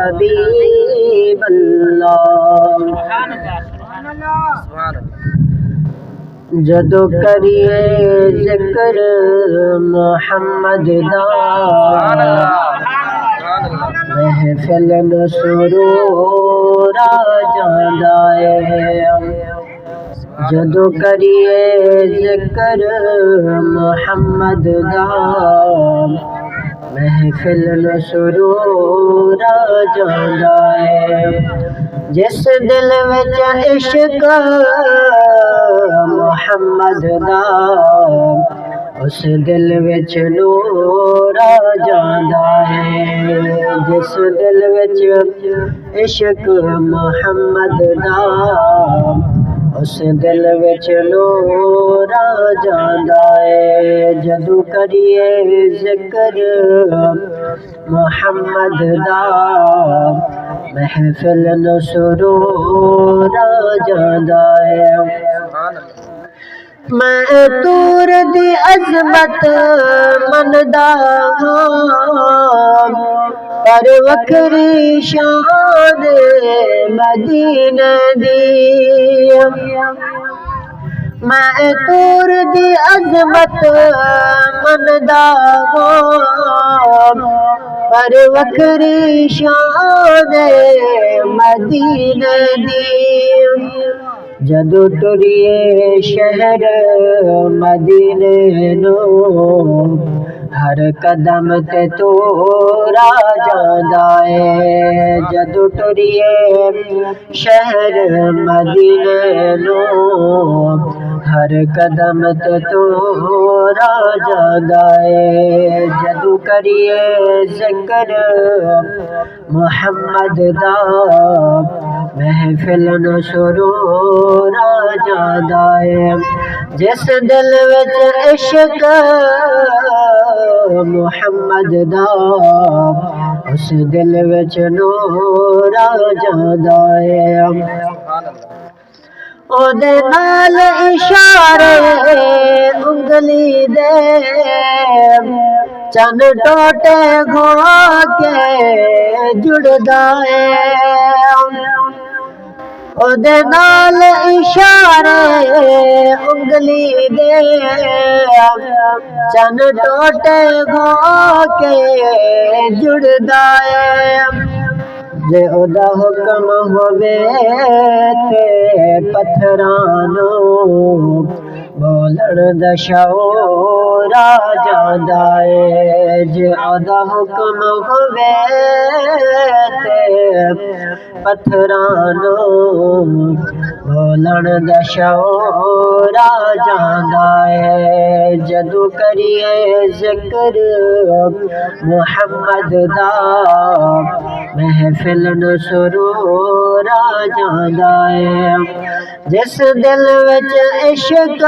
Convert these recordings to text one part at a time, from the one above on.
حبیب اللہ جدو کریے ذکر محمد دا محفل نو سرور آ جاندا ہے جدو کریے ذکر محمد دا محفل نو سرور آ جاندا ہے جس دل وچ عشق محمد دا اس دل وچ نور آ جاندا ہے جس دل وچ عشق محمد دا اس دل وچ نور آ جاندا ہے جدو کریے ذکر محمد دا محفل نو سرور آ جاندا ہے میں تور دی عظمت مندا ہاں پر وکھری شان مدینہ دی میں تور دی عظمت مندا ہاں پر وکھری شان مدینہ دی جدو ٹریے شہر مدینے نو ہر قدم تے تورا جاندا ہے جدو ٹریے شہر مدینے نو ہر قدم تے تورا جاندا ہے جدو کریے ذکر محمد دا محفل نو سرور آ جاندا ہے جس دل وچ عشق محمد دا اس دل وچ نور آ جاندا ہے او دے نال اشارے انگلی دے چن ٹوٹے گھوا کے جڑدا ہے او دے نال اشارے انگلی دے چن ٹوٹے گھوا کے جڑدا ہے جے او دا حکم ہووے تے پتھراں نو بولن دا شعور آ جاندا ہے جے او دا حکم ہووے تے پتھراں نو بولن دا شعور آ جاندا ہے جدو کریے ذکر محمد دا محفل نو سرور آ جاندا ہے جس دل وچ عشق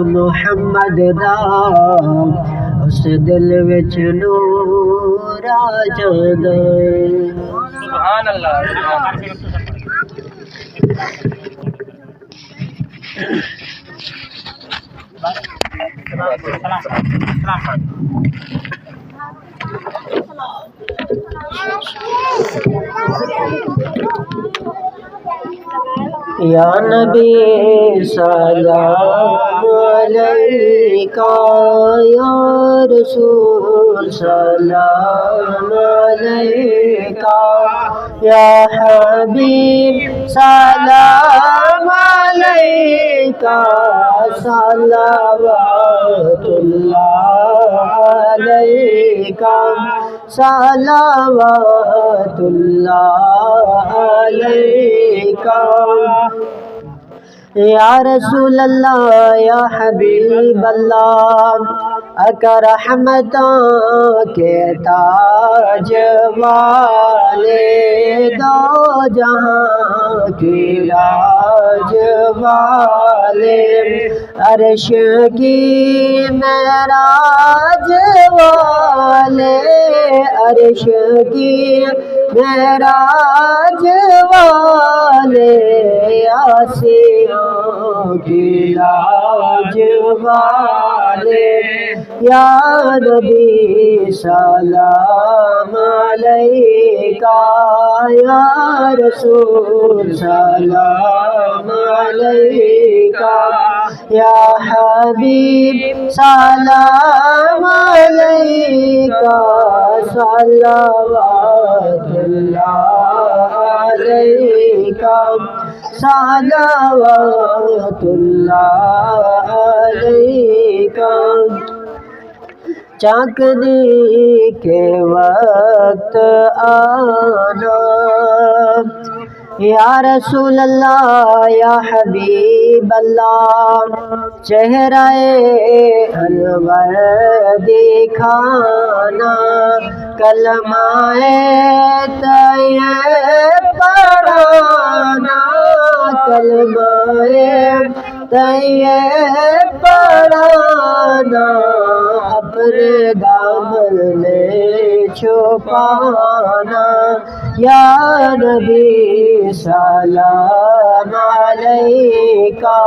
محمد دا اس دل وچ نور آ جاندا ہے سبحان اللہ یا نبی سلام علیکہ یا رسول سلام علیکہ یا حبیب سلام علیکہ صلوات اللہ علیکہ صلوات اللہ علیکہ یا رسول اللہ یا حبیب اللہ اکا رحمتوں کے تاج والے دو جہاں کی لاج والے عرش کی معراج والے عرش کی معراج والے آسیوں کی لاج والے یا نبی سلام علیکہ یا رسول سلام علیکہ یا حبیب سلام علیکہ صلوات اللہ علیکہ صلوات اللہ علیکہ چاندنی کے وقت آنا یا رسول اللہ یا حبیب اللہ چہرہ انور دکھانا کلمہ طیب پڑھانا کلمہ طیب پڑھانا اپنے دامن میں چھپانا یا نبی سلام علیکہ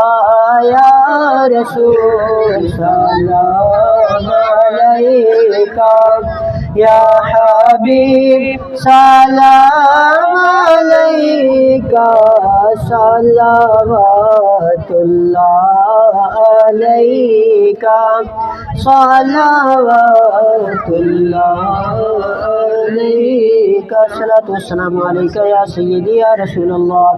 یا رسول سلام علیکہ یا حبیب سلام علیکہ صلوات اللہ علیکہ صلوات اللہ علیکہ الصلاۃ والسلام علیکہ یا سیدی یا رسول اللہ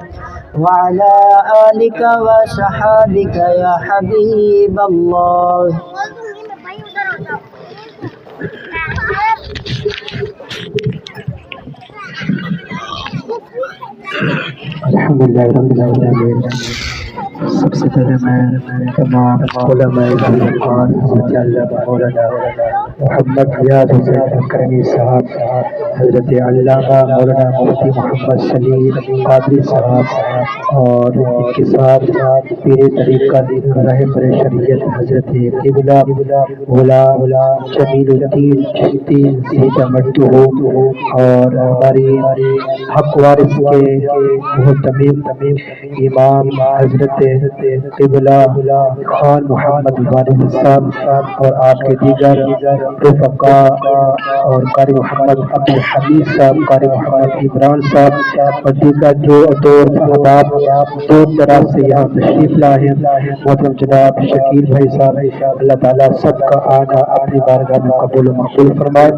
وعلی آلک وصحابک یا حبیب اللہ. الحمدللہ رب العالمین. سب سے پہلے میں تمام علماء دین حضرت علامہ مولانا محمد ریاض حسین کرمی صاحب، حضرت علامہ مولانا مفتی محمد سلیم قادری صاحب اور ان کے ساتھ پیر طریقت رہبر شریعت حضرت قبلہ غلام جمیل الدین چشتی سیدہ مجدہ اور ہماری حق وارث کے محتمم امام حضرت قبلہ خان محمد وارث صاحب اور آپ کے دیگر رفقاء اور قاری محمد عبد الحمید صاحب، قاری محمد عمران صاحب اور دیگر جو دور احباب دور دراز سے یہاں تشریف لائے ہیں، محترم جناب شکیل بھائی صاحب، اللہ تعالیٰ سب کا آنا اپنی بارگاہ میں قبول و مقبول فرمائے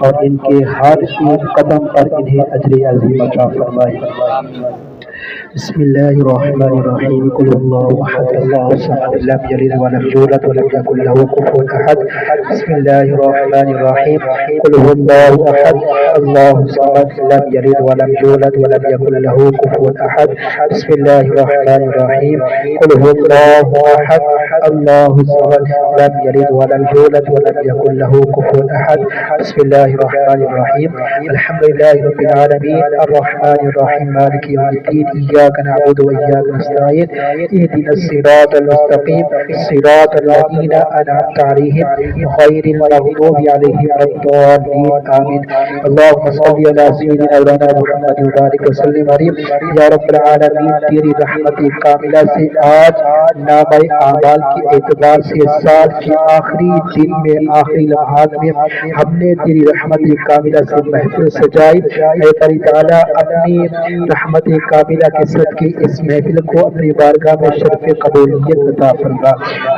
اور ان کے ہر ایک قدم پر انہیں اجر عظیم عطا فرمائے. بسم اللہ الرحمن الرحیم. قل اللہ احد اللہ الصمد لم یلد ولم یولد ولم یکن له کفوا احد. بسم اللہ الرحمن الرحیم. قل اللہ احد اللہ الصمد لم یلد ولم یولد ولم یکن له کفوا احد. بسم اللہ الرحمن الرحیم. قل اللہ احد اللہ الصمد لم یلد ولم یولد ولم یکن له کفوا احد. بسم اللہ الرحمن الرحیم. الحمد للہ رب العالمین الرحمن الرحیم مالک یوم الدین إياك نعبد وإياك نستعين اهدنا الصراط المستقيم صراط الذين أنعمت عليهم غير المغضوب عليهم ولا الضالين آمين. اللهم صل على سيدنا مولانا محمد وبارك وسلم عليه. یا رب العالمین تیری رحمت کاملہ سے آج نامہ اعمال کے اعتبار سے سال کے آخری دن میں آخری لمحات میں ہم نے تیری رحمت کاملہ سے محفل سجائی. اے باری تعالیٰ اپنی رحمت کاملہ کے صدقے اس محفل کو اپنی بارگاہ میں شرف قبولیت عطا فرما.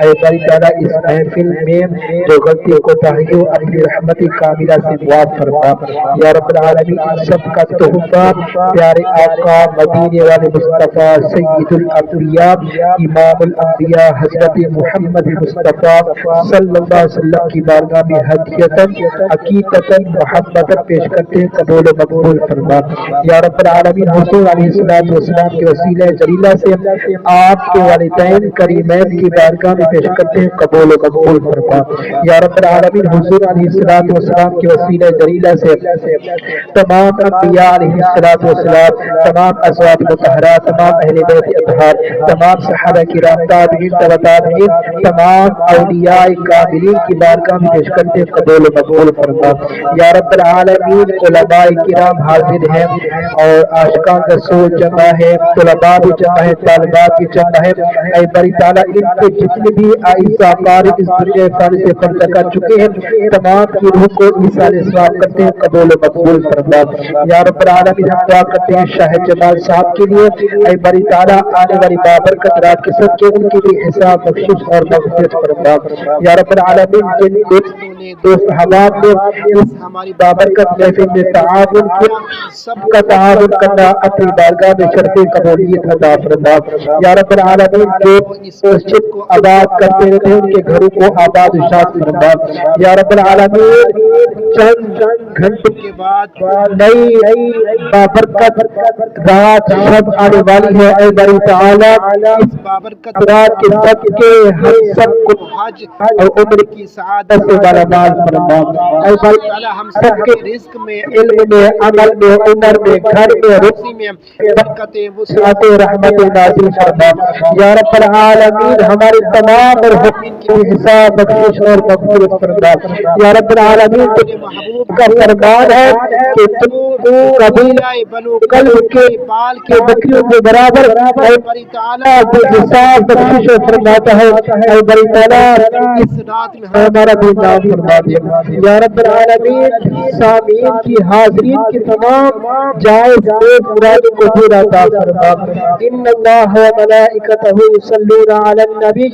اے باری تعالیٰ اس محفل میں جو غلطی کوتاہیوں اپنی رحمت کاملہ سے معاف فرما. یا رب العالمین سب کا تحفہ پیارے آقا مدینے والے مصطفیٰ سید الانبیاء امام الانبیاء حضرت محمد مصطفیٰ صلی اللہ علیہ وسلم کی بارگاہ میں ہدیتاً عقیدتاً محبتاً پیش کرتے قبول و مقبول فرما. یا رب العالمین حضور علیہ السلام السلام کے وسیلہ جلیلہ سے آپ کے والدین کریمین کی بارگاہ میں پیش کرتے ہیں، قبول و مقبول فرما یا رب العالمین۔ حضور علیہ السلام کے وسیلہ جلیلہ سے تمام انبیاء علیہ السلام، تمام ازواج مطہرات، تمام اہل بیت اطہار، تمام صحابہ کرام، تابعین تبع تابعین، تمام اولیاء کاملین کی بارگاہ میں پیش کرتے ہیں، قبول و مقبول فرما یا رب العالمین۔ علماء کرام حاضر ہیں اور عاشقان رسول جمع ہے، طلباء بھی جمع ہے، طالبات بھی جمع ہے، اے باری تعالیٰ ان کے جتنے بھی آئیسا قاری اس دنیا فانی سے پردہ کر چکے ہیں، تمام کی روح کو عیسیٰ علیہ السلام کرتے ہیں، قبول و مقبول فرما یا رب العالمین۔ ہم دعا کرتے ہیں شاہ جمال صاحب کے لیے، اے باری تعالیٰ آنے والی بابرکت رات کے سب کے ان کے لیے حساب بخشش اور مغفرت فرما یا رب العالمین۔ جن دوست احباب نے اس ہماری بابرکت محفل میں تعاون کیا، سب کا تعاون کرنا اپنی بارگاہ میں شرط قبولیت عطا فرما یا رب العالمین۔ جو اس مسجد کو آباد کرتے رہتے ان کے گھروں کو آباد و شاد فرما یا رب العالمین۔ چند گھنٹوں کے بعد نئی بابرکت رات شب آنے والی ہے، اے باری تعالیٰ اس بابرکت رات کے سب کے ہم سب کو حج اور عمر کی سعادت سے مالامال فرما اے باری تعالیٰ۔ ہم سب کے رزق میں، علم میں، عمل میں، عمر میں، گھر میں، روزی میں برکت وسعت رحمت نازل فرما یا رب العالمین۔ ہمارے تمام مرحومین کی حساب بخشش اور مغفرت فرما یا رب العالمین۔ تیرے محبوب کا فرمان ہے کہ تو قبیلہ بنو کلب کے بال کے بکریوں کے برابر اے باری تعالیٰ بے حساب بخشش فرماتا ہے، اے باری تعالیٰ اس رات میں ہمارا بھی نام فرما دے یا رب العالمین۔ سامعین کی حاضرین کی تمام جائز مرادوں کو پورا عطا فرما۔ ان اللہ و ملائکتہ یصلون علی النبی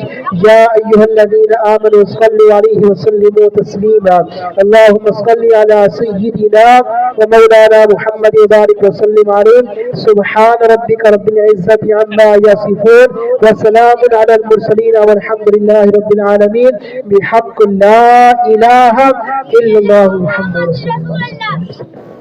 یا ایھا الذین آمنوا صلوا علیہ وسلموا تسلیما۔ اللہم صل علی سیدنا و مولانا محمد وبارک وسلم علیہ۔ سبحان ربک رب العزت عما یصفون وسلام علی المرسلین والحمد للہ رب العالمین۔ بحق لا الہ الا اللہ محمد رسول اللہ۔